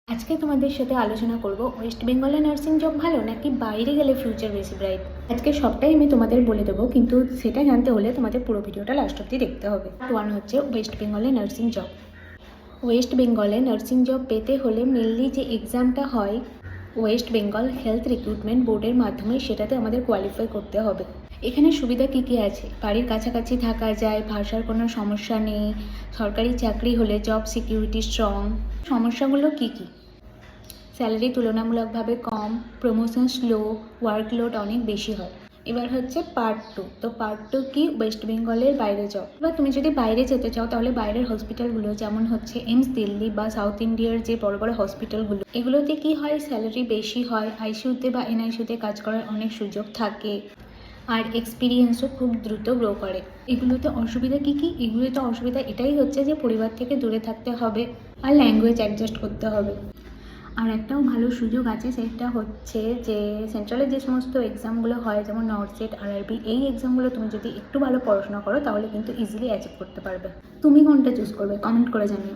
আজকে তোমাদের সাথে আলোচনা করব ওয়েস্ট বেঙ্গলে নার্সিং জব ভালো নাকি বাইরে গেলে ফিউচার বেশি ব্রাইট। আজকে সবটাই আমি তোমাদের বলে দেবো, কিন্তু সেটা জানতে হলে তোমাদের পুরো ভিডিওটা লাস্ট অব্দি দেখতে হবে। ওয়ান হচ্ছে ওয়েস্ট বেঙ্গলে নার্সিং জব। ওয়েস্ট বেঙ্গলে নার্সিং জব পেতে হলে মেনলি যে এক্সামটা হয় ওয়েস্ট বেঙ্গল হেলথ রিক্রুটমেন্ট বোর্ডের মাধ্যমে, সেটাতে আমাদের কোয়ালিফাই করতে হবে। এখানে সুবিধা কী কী আছে? বাড়ির কাছাকাছি থাকা যায়, ভাষার কোনো সমস্যা নেই, সরকারি চাকরি হলে জব সিকিউরিটি স্ট্রং। সমস্যাগুলো কী কী? স্যালারি তুলনামূলকভাবে কম, প্রমোশন স্লো, ওয়ার্কলোড অনেক বেশি হয়। এবার হচ্ছে পার্ট টু। তো পার্ট টু কি? ওয়েস্ট বেঙ্গলের বাইরে জব। এবার তুমি যদি বাইরে যেতে চাও তাহলে বাইরের হসপিটালগুলো যেমন হচ্ছে এইমস দিল্লি বা সাউথ ইন্ডিয়ার যে বড় বড় হসপিটালগুলো, এগুলোতে কি হয়, স্যালারি বেশি হয়, আইসিইউতে বা এনআইসিইউতে কাজ করার অনেক সুযোগ থাকে, আর এক্সপিরিয়েন্সও খুব দ্রুত গ্রো করে। এগুলোতে অসুবিধা কী কী? এগুলোতে অসুবিধা এটাই হচ্ছে যে পরিবার থেকে দূরে থাকতে হবে আর ল্যাঙ্গুয়েজ অ্যাডজাস্ট করতে হবে। আর একটাও ভালো সুযোগ আছে, সেটা হচ্ছে যে সেন্ট্রালের যে সমস্ত এক্সামগুলো হয় যেমন নর্সেট, আরআরবি, এই এক্সামগুলো তুমি যদি একটু ভালো পড়াশোনা করো তাহলে কিন্তু ইজিলি অ্যাচিভ করতে পারবে। তুমি কোনটা চুজ করবে? কমেন্ট করে জানিও।